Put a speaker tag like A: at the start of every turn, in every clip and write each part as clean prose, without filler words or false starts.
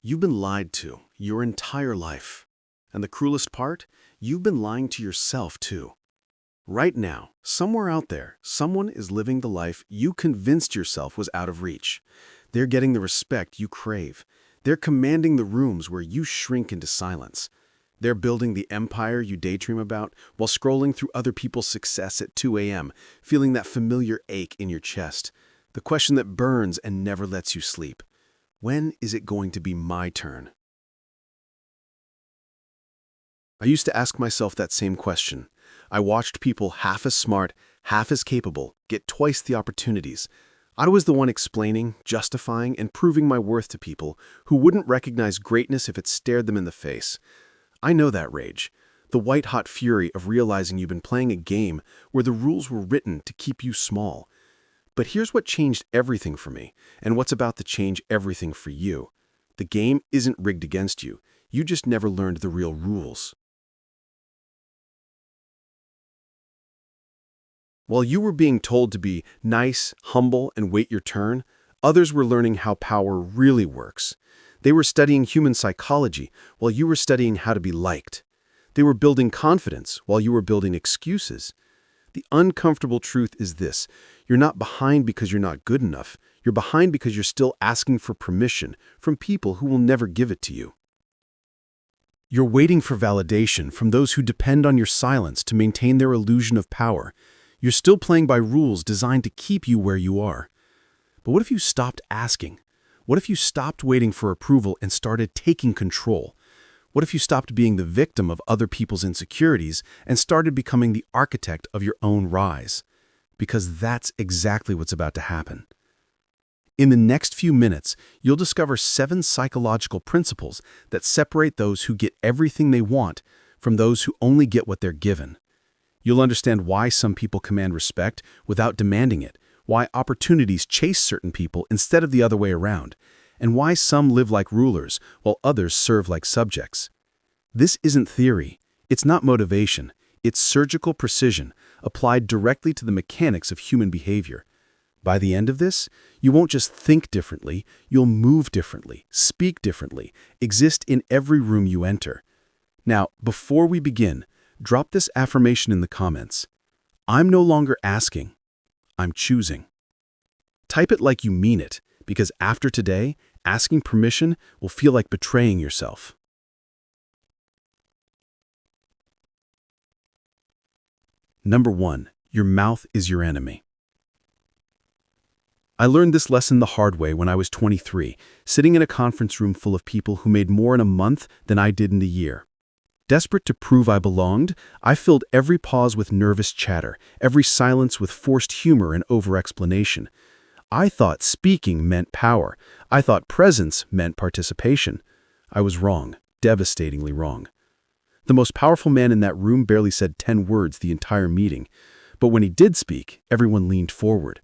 A: You've been lied to your entire life. And the cruelest part, you've been lying to yourself too. Right now, somewhere out there, someone is living the life you convinced yourself was out of reach. They're getting the respect you crave. They're commanding the rooms where you shrink into silence. They're building the empire you daydream about while scrolling through other people's success at 2 a.m., feeling that familiar ache in your chest. The question that burns and never lets you sleep. When is it going to be my turn? I used to ask myself that same question. I watched people half as smart, half as capable, get twice the opportunities. I was the one explaining, justifying, and proving my worth to people who wouldn't recognize greatness if it stared them in the face. I know that rage, the white-hot fury of realizing you've been playing a game where the rules were written to keep you small. But here's what changed everything for me, and what's about to change everything for you. The game isn't rigged against you. You just never learned the real rules. While you were being told to be nice, humble, and wait your turn, others were learning how power really works. They were studying human psychology while you were studying how to be liked. They were building confidence while you were building excuses. The uncomfortable truth is this: you're not behind because you're not good enough. You're behind because you're still asking for permission from people who will never give it to you. You're waiting for validation from those who depend on your silence to maintain their illusion of power. You're still playing by rules designed to keep you where you are. But what if you stopped asking? What if you stopped waiting for approval and started taking control? What if you stopped being the victim of other people's insecurities and started becoming the architect of your own rise? Because that's exactly what's about to happen. In the next few minutes, you'll discover 7 psychological principles that separate those who get everything they want from those who only get what they're given. You'll understand why some people command respect without demanding it, why opportunities chase certain people instead of the other way around, and why some live like rulers while others serve like subjects. This isn't theory. It's not motivation. It's surgical precision applied directly to the mechanics of human behavior. By the end of this, you won't just think differently, you'll move differently, speak differently, exist in every room you enter. Now, before we begin, drop this affirmation in the comments. I'm no longer asking, I'm choosing. Type it like you mean it, because after today, asking permission will feel like betraying yourself. Number 1, your mouth is your enemy. I learned this lesson the hard way when I was 23, sitting in a conference room full of people who made more in a month than I did in a year. Desperate to prove I belonged, I filled every pause with nervous chatter, every silence with forced humor and over-explanation. I thought speaking meant power. I thought presence meant participation. I was wrong, devastatingly wrong. The most powerful man in that room barely said 10 words the entire meeting. But when he did speak, everyone leaned forward.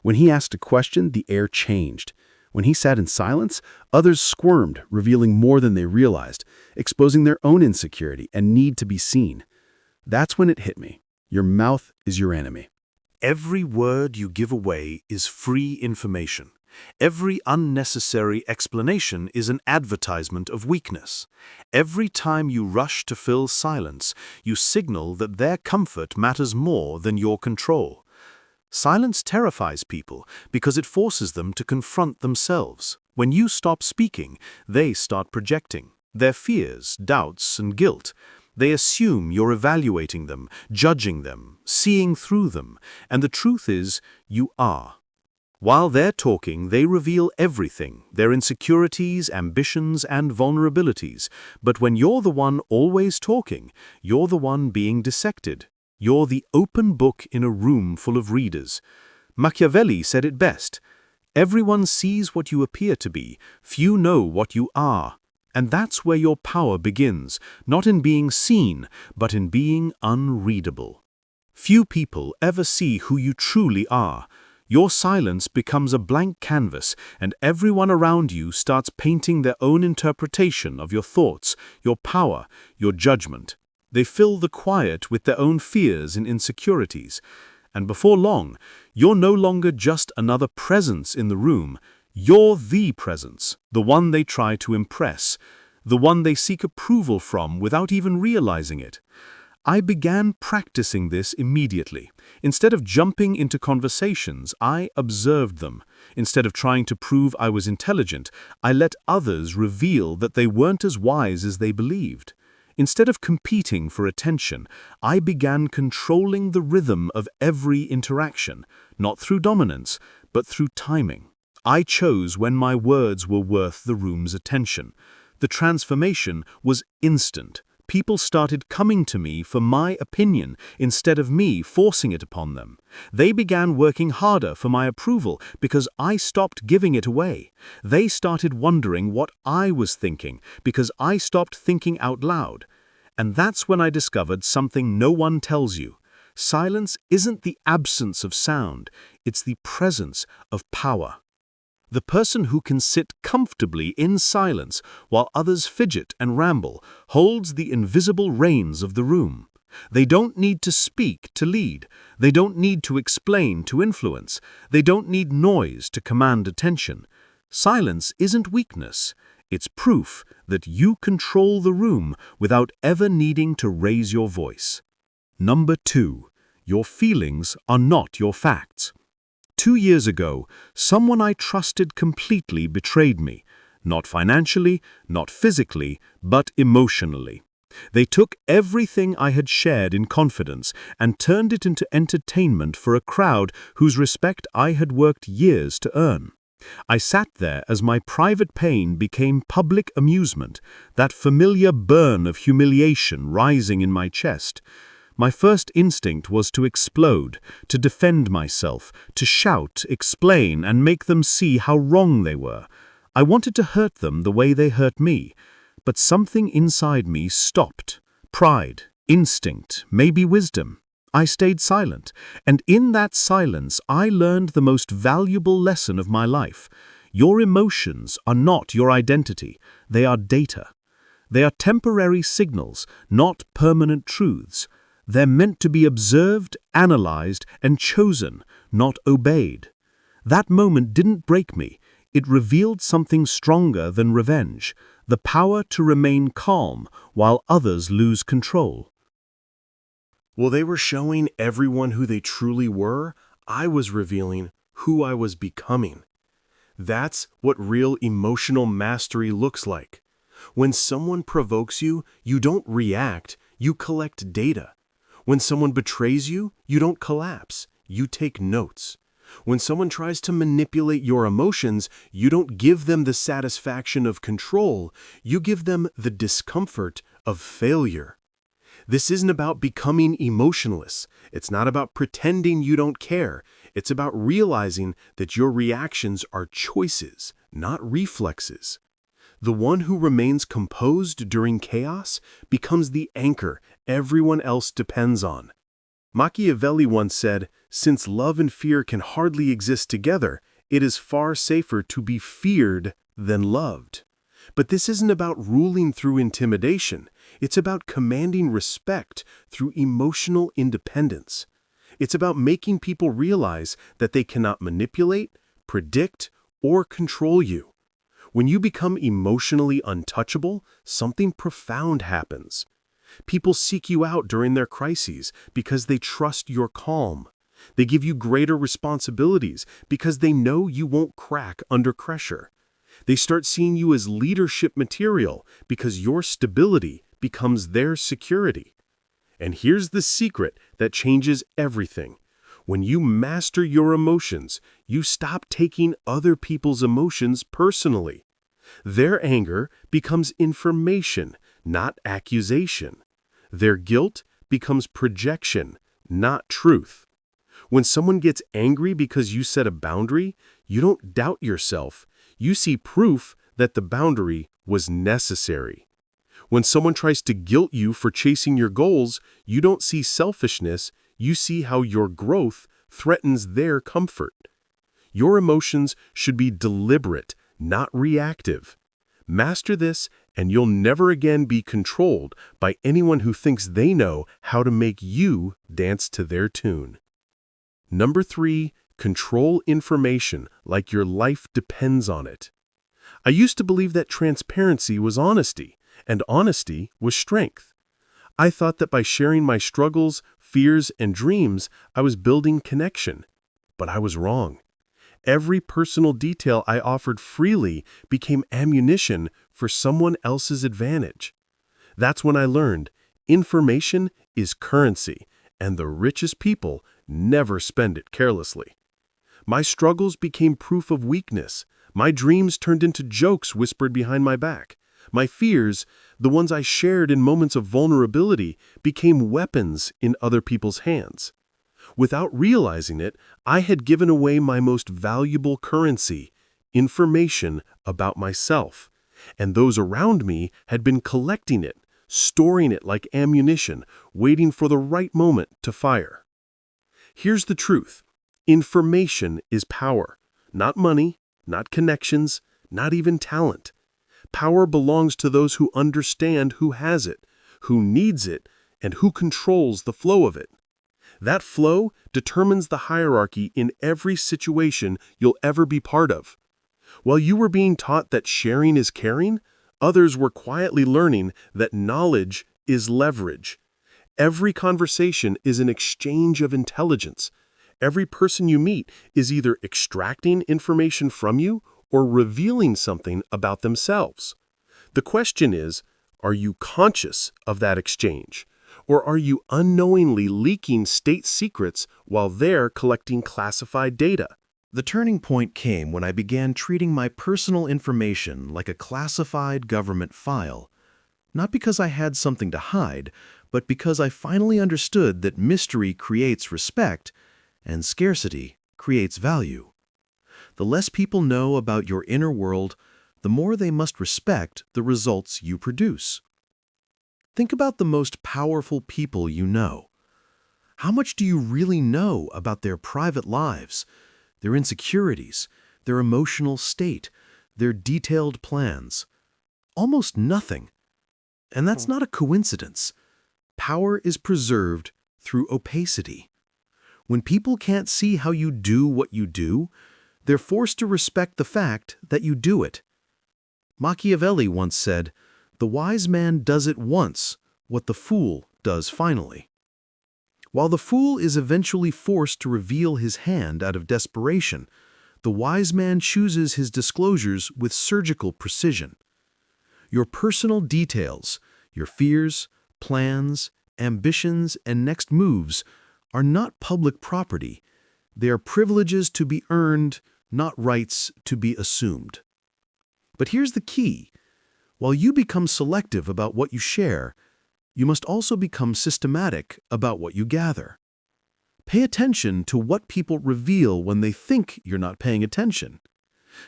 A: When he asked a question, the air changed. When he sat in silence, others squirmed, revealing more than they realized, exposing their own insecurity and need to be seen. That's when it hit me. Your mouth is your enemy.
B: Every word you give away is free information. Every unnecessary explanation is an advertisement of weakness. Every time you rush to fill silence, you signal that their comfort matters more than your control. Silence terrifies people because it forces them to confront themselves. When you stop speaking, they start projecting their fears, doubts, and guilt. They assume you're evaluating them, judging them, seeing through them, and the truth is, you are. While they're talking, they reveal everything, their insecurities, ambitions, and vulnerabilities. But when you're the one always talking, you're the one being dissected. You're the open book in a room full of readers. Machiavelli said it best. Everyone sees what you appear to be. Few know what you are. And that's where your power begins, not in being seen, but in being unreadable. Few people ever see who you truly are. Your silence becomes a blank canvas, and everyone around you starts painting their own interpretation of your thoughts, your power, your judgment. They fill the quiet with their own fears and insecurities. And before long, you're no longer just another presence in the room. You're the presence, the one they try to impress, the one they seek approval from without even realizing it. I began practicing this immediately. Instead of jumping into conversations, I observed them. Instead of trying to prove I was intelligent, I let others reveal that they weren't as wise as they believed. Instead of competing for attention, I began controlling the rhythm of every interaction, not through dominance, but through timing. I chose when my words were worth the room's attention. The transformation was instant. People started coming to me for my opinion instead of me forcing it upon them. They began working harder for my approval because I stopped giving it away. They started wondering what I was thinking because I stopped thinking out loud. And that's when I discovered something no one tells you. Silence isn't the absence of sound, it's the presence of power. The person who can sit comfortably in silence while others fidget and ramble holds the invisible reins of the room. They don't need to speak to lead. They don't need to explain to influence. They don't need noise to command attention. Silence isn't weakness. It's proof that you control the room without ever needing to raise your voice. Number 2, your feelings are not your facts. 2 years ago, someone I trusted completely betrayed me. Not financially, not physically, but emotionally. They took everything I had shared in confidence and turned it into entertainment for a crowd whose respect I had worked years to earn. I sat there as my private pain became public amusement, that familiar burn of humiliation rising in my chest. My first instinct was to explode, to defend myself, to shout, explain, and make them see how wrong they were. I wanted to hurt them the way they hurt me, but something inside me stopped. Pride, instinct, maybe wisdom. I stayed silent, and in that silence I learned the most valuable lesson of my life. Your emotions are not your identity, they are data. They are temporary signals, not permanent truths. They're meant to be observed, analyzed, and chosen, not obeyed. That moment didn't break me. It revealed something stronger than revenge, the power to remain calm while others lose control.
A: While they were showing everyone who they truly were, I was revealing who I was becoming. That's what real emotional mastery looks like. When someone provokes you, you don't react, you collect data. When someone betrays you, you don't collapse, you take notes. When someone tries to manipulate your emotions, you don't give them the satisfaction of control, you give them the discomfort of failure. This isn't about becoming emotionless. It's not about pretending you don't care. It's about realizing that your reactions are choices, not reflexes. The one who remains composed during chaos becomes the anchor everyone else depends on. Machiavelli once said, "Since love and fear can hardly exist together, it is far safer to be feared than loved." But this isn't about ruling through intimidation. It's about commanding respect through emotional independence. It's about making people realize that they cannot manipulate, predict, or control you. When you become emotionally untouchable, something profound happens. People seek you out during their crises because they trust your calm. They give you greater responsibilities because they know you won't crack under pressure. They start seeing you as leadership material because your stability becomes their security. And here's the secret that changes everything. When you master your emotions, you stop taking other people's emotions personally. Their anger becomes information, not accusation. Their guilt becomes projection, not truth. When someone gets angry because you set a boundary, you don't doubt yourself. You see proof that the boundary was necessary. When someone tries to guilt you for chasing your goals, you don't see selfishness, you see how your growth threatens their comfort. Your emotions should be deliberate, not reactive. Master this, and you'll never again be controlled by anyone who thinks they know how to make you dance to their tune. Number 3, Control information like your life depends on it. I used to believe that transparency was honesty, and honesty was strength. I thought that by sharing my struggles, fears, and dreams, I was building connection. But I was wrong. Every personal detail I offered freely became ammunition for someone else's advantage. That's when I learned information is currency, and the richest people never spend it carelessly. My struggles became proof of weakness. My dreams turned into jokes whispered behind my back. My fears, the ones I shared in moments of vulnerability, became weapons in other people's hands. Without realizing it, I had given away my most valuable currency, information about myself. And those around me had been collecting it, storing it like ammunition, waiting for the right moment to fire. Here's the truth. Information is power, not money, not connections, not even talent. Power belongs to those who understand who has it, who needs it, and who controls the flow of it. That flow determines the hierarchy in every situation you'll ever be part of. While you were being taught that sharing is caring, others were quietly learning that knowledge is leverage. Every conversation is an exchange of intelligence. Every person you meet is either extracting information from you or revealing something about themselves. The question is, are you conscious of that exchange? Or are you unknowingly leaking state secrets while they're collecting classified data?
B: The turning point came when I began treating my personal information like a classified government file. Not because I had something to hide, but because I finally understood that mystery creates respect and scarcity creates value. The less people know about your inner world, the more they must respect the results you produce. Think about the most powerful people you know. How much do you really know about their private lives, their insecurities, their emotional state, their detailed plans? Almost nothing. And that's not a coincidence. Power is preserved through opacity. When people can't see how you do what you do, they're forced to respect the fact that you do it. Machiavelli once said, "The wise man does at once what the fool does finally." While the fool is eventually forced to reveal his hand out of desperation, the wise man chooses his disclosures with surgical precision. Your personal details, your fears, plans, ambitions, and next moves are not public property. They are privileges to be earned, not rights to be assumed. But here's the key. While you become selective about what you share, you must also become systematic about what you gather. Pay attention to what people reveal when they think you're not paying attention.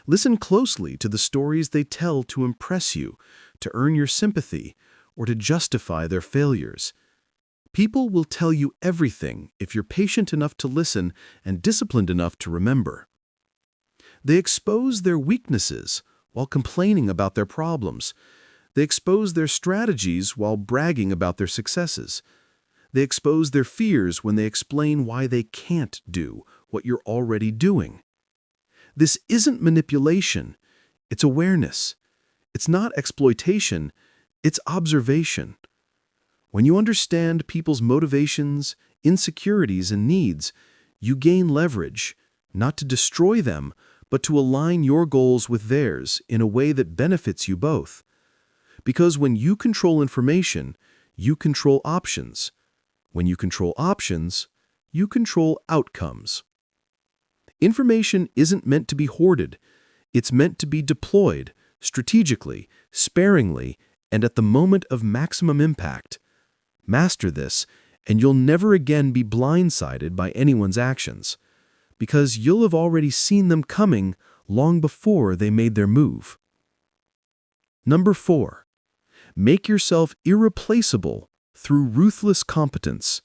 B: Listen closely to the stories they tell to impress you, to earn your sympathy, or to justify their failures. People will tell you everything if you're patient enough to listen and disciplined enough to remember. They expose their weaknesses while complaining about their problems. They expose their strategies while bragging about their successes. They expose their fears when they explain why they can't do what you're already doing. This isn't manipulation, it's awareness. It's not exploitation, it's observation. When you understand people's motivations, insecurities, and needs, you gain leverage, not to destroy them, but to align your goals with theirs in a way that benefits you both. Because when you control information, you control options. When you control options, you control outcomes. Information isn't meant to be hoarded. It's meant to be deployed strategically, sparingly, and at the moment of maximum impact. Master this, and you'll never again be blindsided by anyone's actions, because you'll have already seen them coming long before they made their move. Number 4. Make yourself irreplaceable through ruthless competence.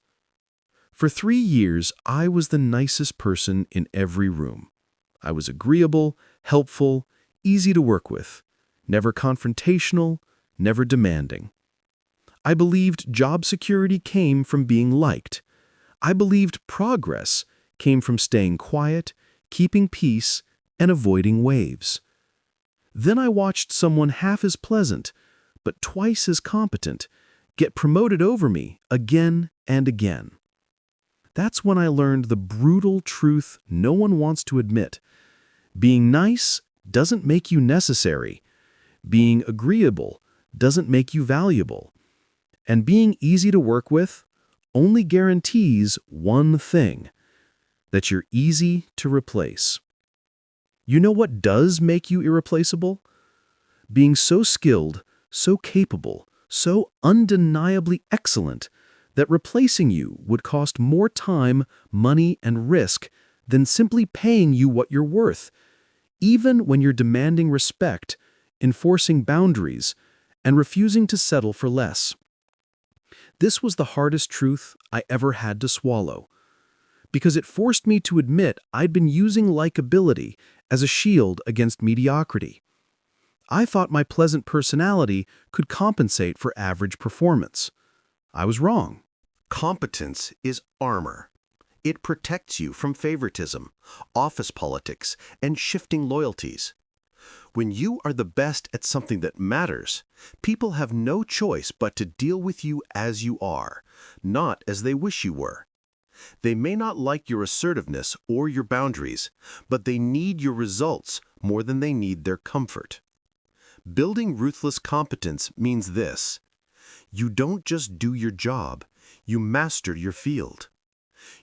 B: For 3 years, I was the nicest person in every room. I was agreeable, helpful, easy to work with, never confrontational, never demanding. I believed job security came from being liked. I believed progress
A: came from staying quiet, keeping peace, and avoiding waves. Then I watched someone half as pleasant, but twice as competent, get promoted over me again and again. That's when I learned the brutal truth no one wants to admit. Being nice doesn't make you necessary. Being agreeable doesn't make you valuable. And being easy to work with only guarantees one thing: that you're easy to replace. You know what does make you irreplaceable? Being so skilled, so capable, so undeniably excellent that replacing you would cost more time, money, and risk than simply paying you what you're worth, even when you're demanding respect, enforcing boundaries, and refusing to settle for less. This was the hardest truth I ever had to swallow, because it forced me to admit I'd been using likability as a shield against mediocrity. I thought my pleasant personality could compensate for average performance. I was wrong.
C: Competence is armor. It protects you from favoritism, office politics, and shifting loyalties. When you are the best at something that matters, people have no choice but to deal with you as you are, not as they wish you were. They may not like your assertiveness or your boundaries, but they need your results more than they need their comfort. Building ruthless competence means this: you don't just do your job, you master your field.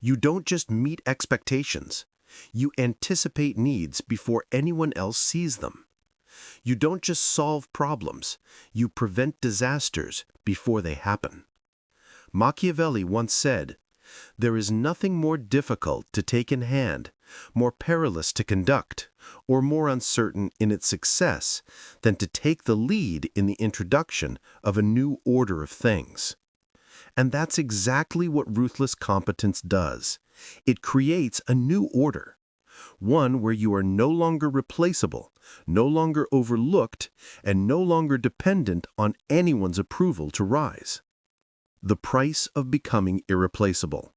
C: You don't just meet expectations, you anticipate needs before anyone else sees them. You don't just solve problems, you prevent disasters before they happen. Machiavelli once said, "There is nothing more difficult to take in hand, more perilous to conduct, or more uncertain in its success than to take the lead in the introduction of a new order of things." And that's exactly what ruthless competence does. It creates a new order, one where you are no longer replaceable, no longer overlooked, and no longer dependent on anyone's approval to rise. The price of becoming irreplaceable.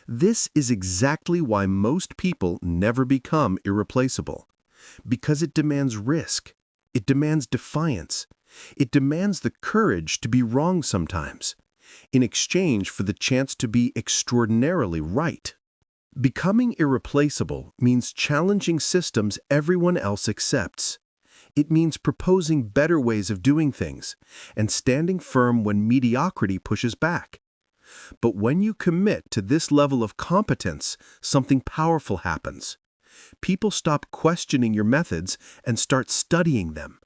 C: This is exactly why most people never become irreplaceable. Because it demands risk. It demands defiance. It demands the courage to be wrong sometimes, in exchange for the chance to be extraordinarily right. Becoming irreplaceable means challenging systems everyone else accepts. It means proposing better ways of doing things and standing firm when mediocrity pushes back. But when you commit to this level of competence, something powerful happens. People stop questioning your methods and start studying them.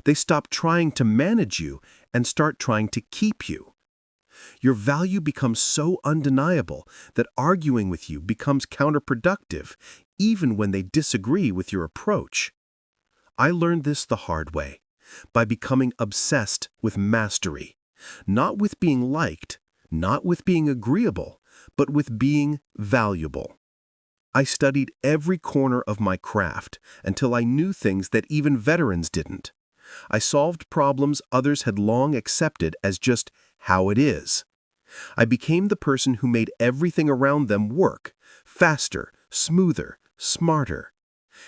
C: They stop trying to manage you and start trying to keep you. Your value becomes so undeniable that arguing with you becomes counterproductive, even when they disagree with your approach. I learned this the hard way, by becoming obsessed with mastery, not with being liked, not with being agreeable, but with being valuable. I studied every corner of my craft until I knew things that even veterans didn't. I solved problems others had long accepted as just how it is. I became the person who made everything around them work, faster, smoother, smarter.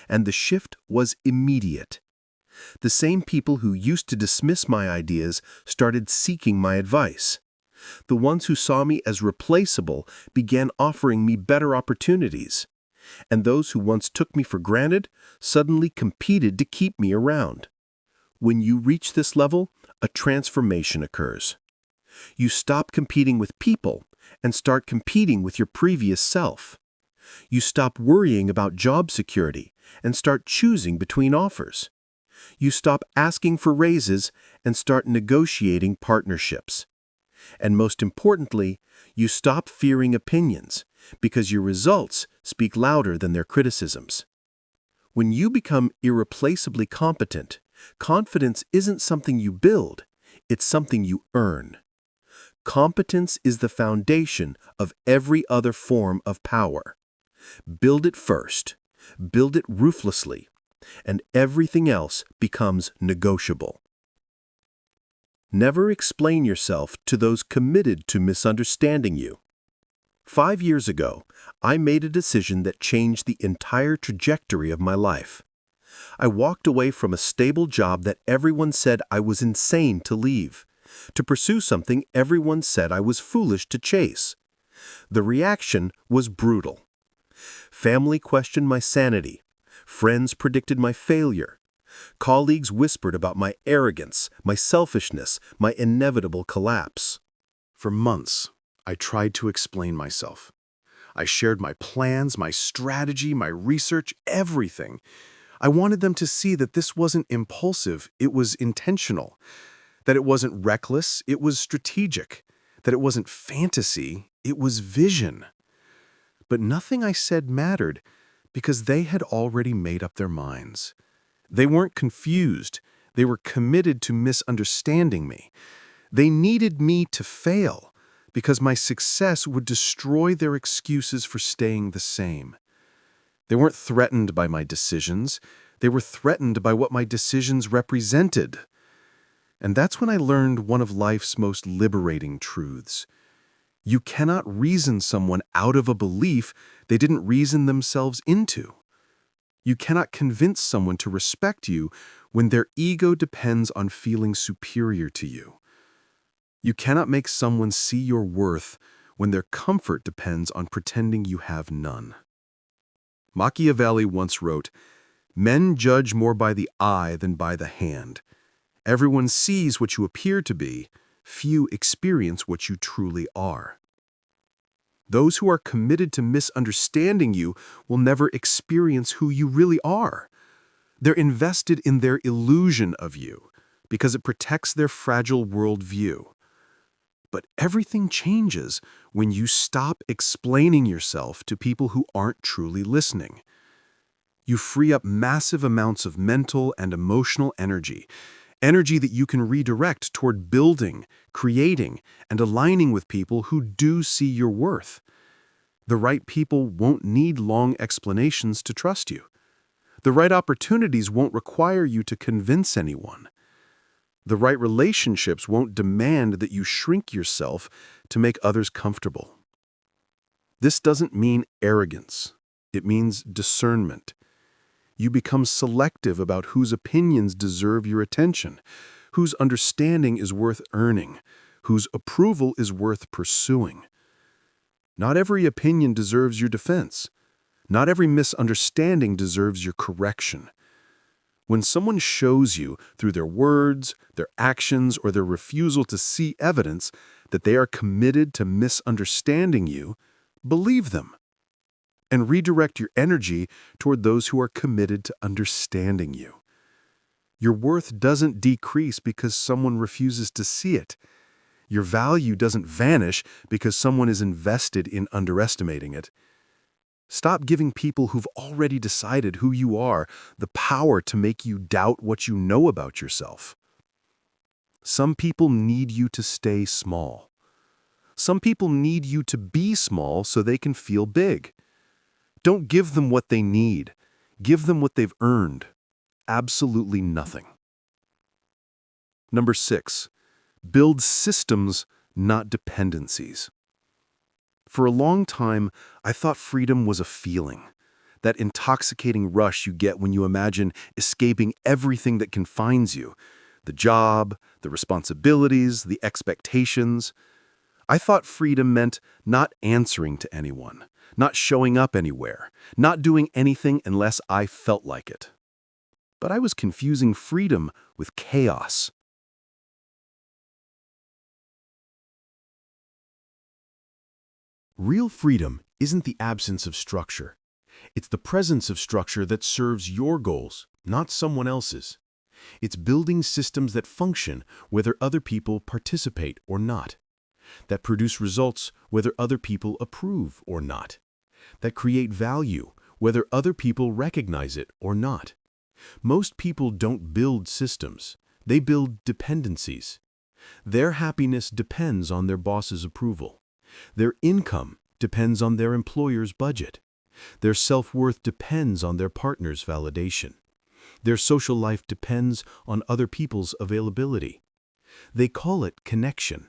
C: And the shift was immediate. The same people who used to dismiss my ideas started seeking my advice. The ones who saw me as replaceable began offering me better opportunities. And those who once took me for granted suddenly competed to keep me around. When you reach this level, a transformation occurs. You stop competing with people and start competing with your previous self. You stop worrying about job security and start choosing between offers. You stop asking for raises and start negotiating partnerships. And most importantly, you stop fearing opinions because your results speak louder than their criticisms. When you become irreplaceably competent, confidence isn't something you build, it's something you earn. Competence is the foundation of every other form of power. Build it first, build it ruthlessly, and everything else becomes negotiable. Never explain yourself to those committed to misunderstanding you. 5 years ago, I made a decision that changed the entire trajectory of my life. I walked away from a stable job that everyone said I was insane to leave, to pursue something everyone said I was foolish to chase. The reaction was brutal. Family questioned my sanity. Friends predicted my failure. Colleagues whispered about my arrogance, my selfishness, my inevitable collapse.
B: For months, I tried to explain myself. I shared my plans, my strategy, my research, everything. I wanted them to see that this wasn't impulsive, it was intentional. That it wasn't reckless, it was strategic. That it wasn't fantasy, it was vision. But nothing I said mattered because they had already made up their minds. They weren't confused. They were committed to misunderstanding me. They needed me to fail because my success would destroy their excuses for staying the same. They weren't threatened by my decisions. They were threatened by what my decisions represented. And that's when I learned one of life's most liberating truths. You cannot reason someone out of a belief they didn't reason themselves into. You cannot convince someone to respect you when their ego depends on feeling superior to you. You cannot make someone see your worth when their comfort depends on pretending you have none. Machiavelli once wrote, "Men judge more by the eye than by the hand. Everyone sees what you appear to be. Few experience what you truly are." Those who are committed to misunderstanding you will never experience who you really are. They're invested in their illusion of you because it protects their fragile worldview. But everything changes when you stop explaining yourself to people who aren't truly listening. You free up massive amounts of mental and emotional energy that you can redirect toward building, creating, and aligning with people who do see your worth. The right people won't need long explanations to trust you. The right opportunities won't require you to convince anyone. The right relationships won't demand that you shrink yourself to make others comfortable. This doesn't mean arrogance. It means discernment. You become selective about whose opinions deserve your attention, whose understanding is worth earning, whose approval is worth pursuing. Not every opinion deserves your defense. Not every misunderstanding deserves your correction. When someone shows you through their words, their actions, or their refusal to see evidence that they are committed to misunderstanding you, believe them. And redirect your energy toward those who are committed to understanding you. Your worth doesn't decrease because someone refuses to see it. Your value doesn't vanish because someone is invested in underestimating it. Stop giving people who've already decided who you are the power to make you doubt what you know about yourself. Some people need you to stay small. Some people need you to be small so they can feel big. Don't give them what they need. Give them what they've earned. Absolutely nothing. Number 6, build systems, not dependencies. For a long time, I thought freedom was a feeling, that intoxicating rush you get when you imagine escaping everything that confines you, the job, the responsibilities, the expectations. I thought freedom meant not answering to anyone, not showing up anywhere, not doing anything unless I felt like it. But I was confusing freedom with chaos. Real freedom isn't the absence of structure. It's the presence of structure that serves your goals, not someone else's. It's building systems that function whether other people participate or not, that produce results whether other people approve or not, that create value whether other people recognize it or not. Most people don't build systems. They build dependencies. Their happiness depends on their boss's approval. Their income depends on their employer's budget. Their self-worth depends on their partner's validation. Their social life depends on other people's availability. They call it connection,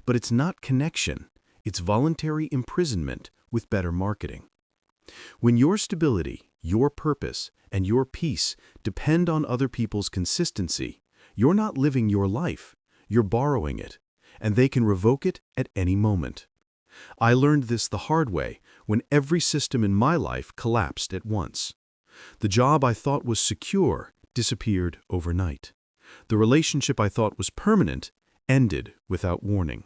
B: but it's not connection. It's voluntary imprisonment with better marketing. When your stability, your purpose, and your peace depend on other people's consistency, you're not living your life, you're borrowing it, and they can revoke it at any moment. I learned this the hard way when every system in my life collapsed at once. The job I thought was secure disappeared overnight. The relationship I thought was permanent ended without warning.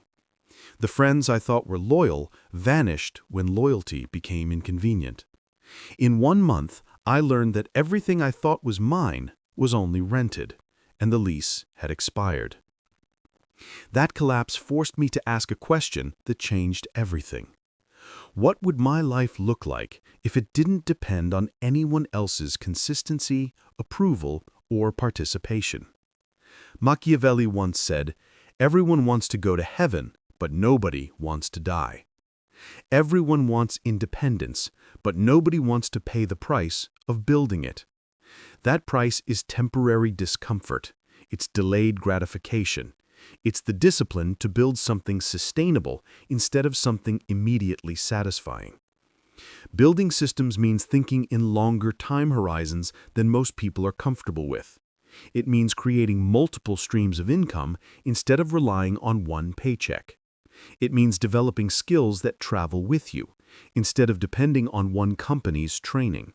B: The friends I thought were loyal vanished when loyalty became inconvenient. In 1 month, I learned that everything I thought was mine was only rented, and the lease had expired. That collapse forced me to ask a question that changed everything. What would my life look like if it didn't depend on anyone else's consistency, approval, or participation? Machiavelli once said, "Everyone wants to go to heaven, but nobody wants to die." Everyone wants independence, but nobody wants to pay the price of building it. That price is temporary discomfort. It's delayed gratification. It's the discipline to build something sustainable instead of something immediately satisfying. Building systems means thinking in longer time horizons than most people are comfortable with. It means creating multiple streams of income instead of relying on one paycheck. It means developing skills that travel with you, instead of depending on one company's training.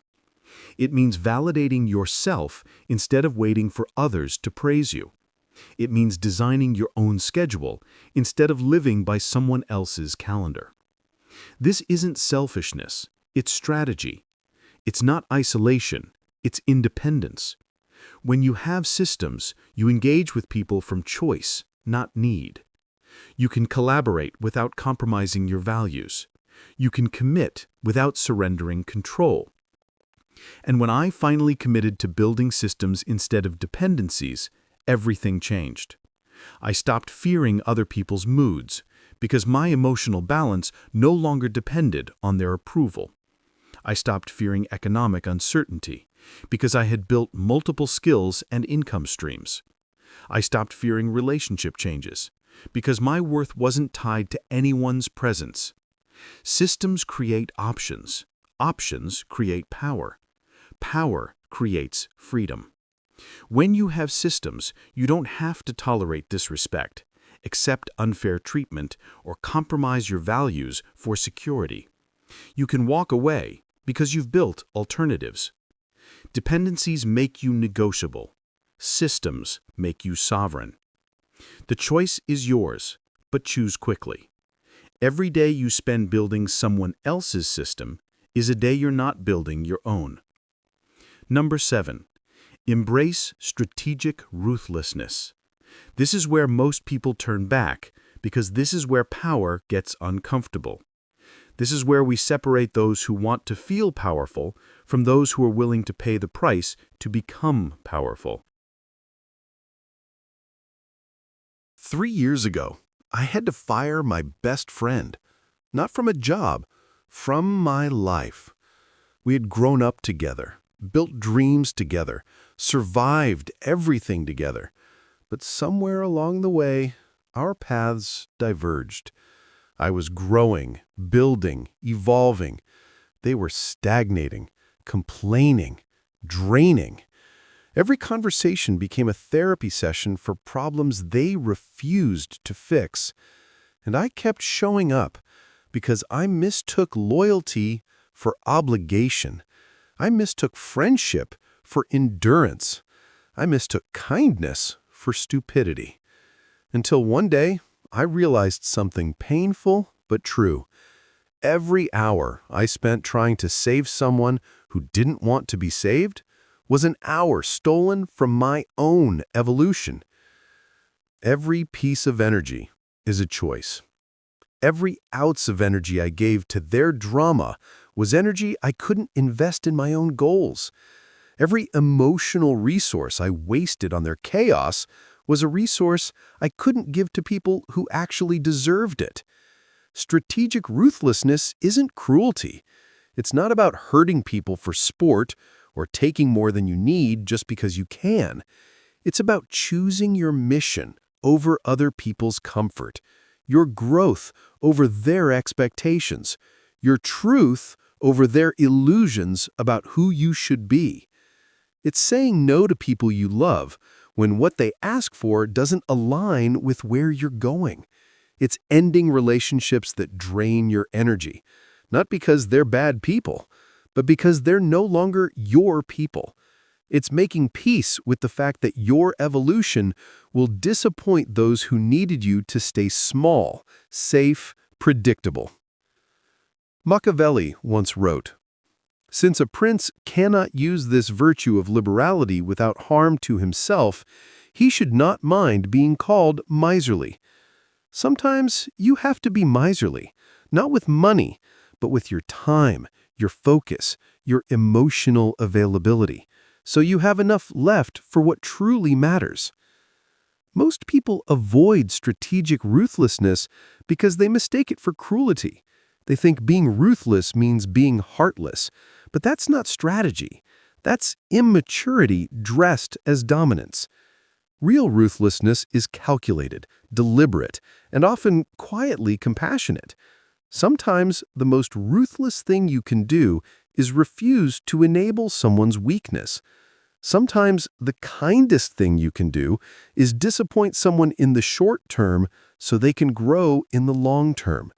B: It means validating yourself instead of waiting for others to praise you. It means designing your own schedule instead of living by someone else's calendar. This isn't selfishness, it's strategy. It's not isolation, it's independence. When you have systems, you engage with people from choice, not need. You can collaborate without compromising your values. You can commit without surrendering control. And when I finally committed to building systems instead of dependencies, everything changed. I stopped fearing other people's moods because my emotional balance no longer depended on their approval. I stopped fearing economic uncertainty because I had built multiple skills and income streams. I stopped fearing relationship changes because my worth wasn't tied to anyone's presence. Systems create options. Options create power. Power creates freedom. When you have systems, you don't have to tolerate disrespect, accept unfair treatment, or compromise your values for security. You can walk away because you've built alternatives. Dependencies make you negotiable. Systems make you sovereign. The choice is yours, but choose quickly. Every day you spend building someone else's system is a day you're not building your own. Number 7. Embrace strategic ruthlessness. This is where most people turn back because this is where power gets uncomfortable. This is where we separate those who want to feel powerful from those who are willing to pay the price to become powerful.
C: 3 years ago, I had to fire my best friend. Not from a job, from my life. We had grown up together, built dreams together, survived everything together. But somewhere along the way, our paths diverged. I was growing, building, evolving. They were stagnating, complaining, draining. Every conversation became a therapy session for problems they refused to fix. And I kept showing up because I mistook loyalty for obligation. I mistook friendship for endurance. I mistook kindness for stupidity. Until one day, I realized something painful but true. Every hour I spent trying to save someone who didn't want to be saved was an hour stolen from my own evolution. Every piece of energy is a choice. Every ounce of energy I gave to their drama was energy I couldn't invest in my own goals. Every emotional resource I wasted on their chaos was a resource I couldn't give to people who actually deserved it. Strategic ruthlessness isn't cruelty. It's not about hurting people for sport or taking more than you need just because you can. It's about choosing your mission over other people's comfort, your growth
A: over their expectations, your truth over their illusions about who you should be. It's saying no to people you love when what they ask for doesn't align with where you're going. It's ending relationships that drain your energy, not because they're bad people, but because they're no longer your people. It's making peace with the fact that your evolution will disappoint those who needed you to stay small, safe, predictable. Machiavelli once wrote, "Since a prince cannot use this virtue of liberality without harm to himself, he should not mind being called miserly." Sometimes you have to be miserly, not with money, but with your time, your focus, your emotional availability, so you have enough left for what truly matters. Most people avoid strategic ruthlessness because they mistake it for cruelty. They think being ruthless means being heartless, but that's not strategy. That's immaturity dressed as dominance. Real ruthlessness is calculated, deliberate, and often quietly compassionate. Sometimes the most ruthless thing you can do is refuse to enable someone's weakness. Sometimes the kindest thing you can do is disappoint someone in the short term so they can grow in the long term.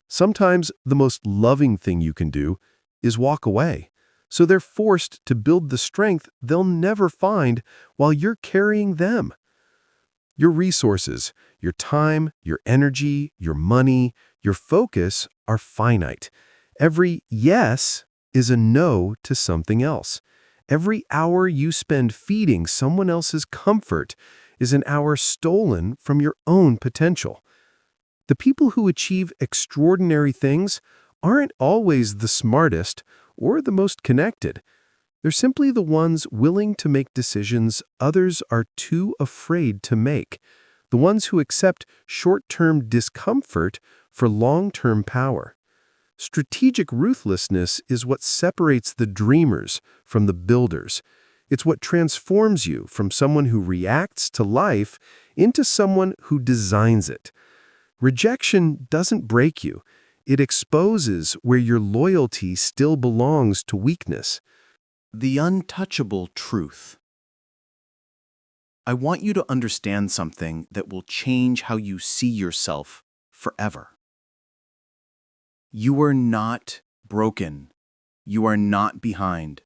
A: Sometimes the most loving thing you can do is walk away, so they're forced to build the strength they'll never find while you're carrying them. Your resources, your time, your energy, your money, your focus are finite. Every yes is a no to something else. Every hour you spend feeding someone else's comfort is an hour stolen from your own potential. The people who achieve extraordinary things aren't always the smartest or the most connected. They're simply the ones willing to make decisions others are too afraid to make, the ones who accept short-term discomfort for long-term power. Strategic ruthlessness is what separates the dreamers from the builders. It's what transforms you from someone who reacts to life into someone who designs it. Rejection doesn't break you. It exposes where your loyalty still belongs to weakness.
D: The untouchable truth. I want you to understand something that will change how you see yourself forever. You are not broken. You are not behind.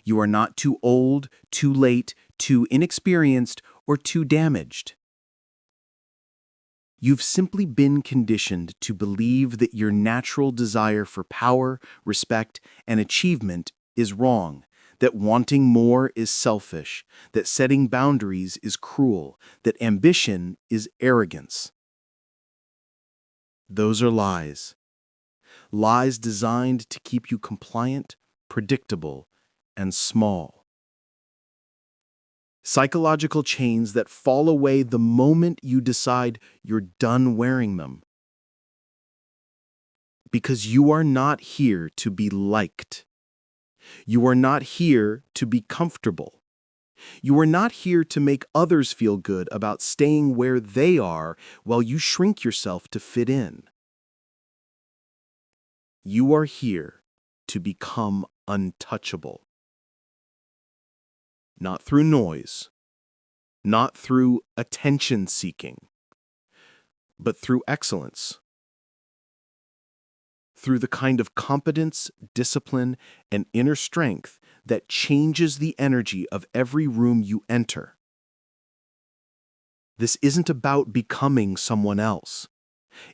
D: You are not too old, too late, too inexperienced, or too damaged. You've simply been conditioned to believe that your natural desire for power, respect, and achievement is wrong, that wanting more is selfish, that setting boundaries is cruel, that ambition is arrogance. Those are lies. Lies designed to keep you compliant, predictable, and small. Psychological chains that fall away the moment you decide you're done wearing them. Because you are not here to be liked. You are not here to be comfortable. You are not here to make others feel good about staying where they are while you shrink yourself to fit in. You are here to become untouchable. Not through noise, not through attention-seeking, but through excellence. Through the kind of competence, discipline, and inner strength that changes the energy of every room you enter. This isn't about becoming someone else.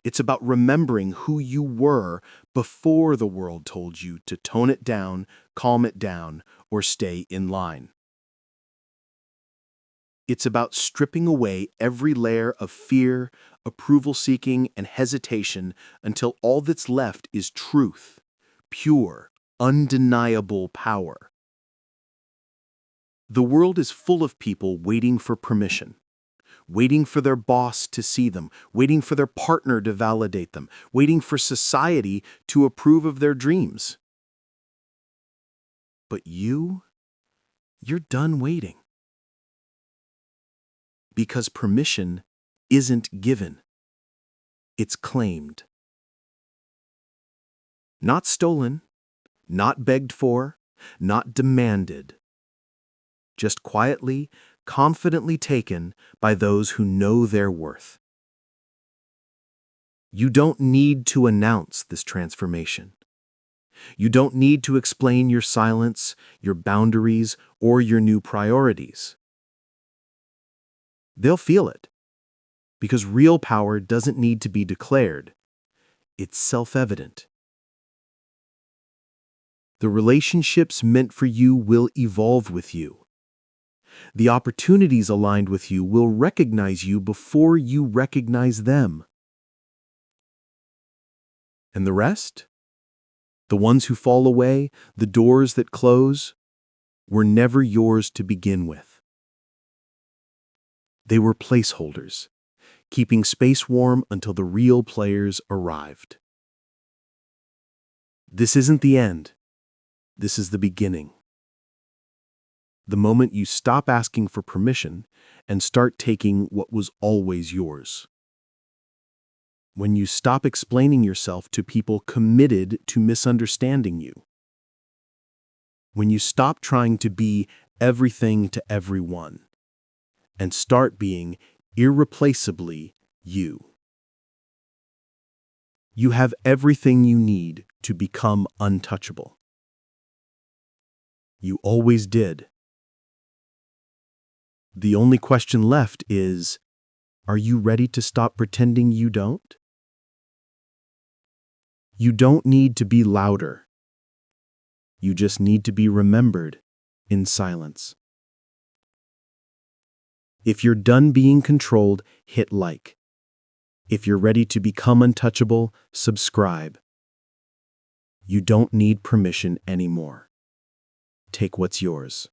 D: It's about remembering who you were before the world told you to tone it down, calm it down, or stay in line. It's about stripping away every layer of fear, approval-seeking, and hesitation until all that's left is truth, pure, undeniable power. The world is full of people waiting for permission, waiting for their boss to see them, waiting for their partner to validate them, waiting for society to approve of their dreams. But you're done waiting. Because permission isn't given, it's claimed. Not stolen, not begged for, not demanded. Just quietly, confidently taken by those who know their worth. You don't need to announce this transformation. You don't need to explain your silence, your boundaries, or your new priorities. They'll feel it, because real power doesn't need to be declared. It's self-evident. The relationships meant for you will evolve with you. The opportunities aligned with you will recognize you before you recognize them. And the rest? The ones who fall away, the doors that close, were never yours to begin with. They were placeholders, keeping space warm until the real players arrived. This isn't the end. This is the beginning. The moment you stop asking for permission and start taking what was always yours. When you stop explaining yourself to people committed to misunderstanding you. When you stop trying to be everything to everyone and start being irreplaceably you. You have everything you need to become untouchable. You always did. The only question left is, are you ready to stop pretending you don't? You don't need to be louder. You just need to be remembered in silence. If you're done being controlled, hit like. If you're ready to become untouchable, subscribe. You don't need permission anymore. Take what's yours.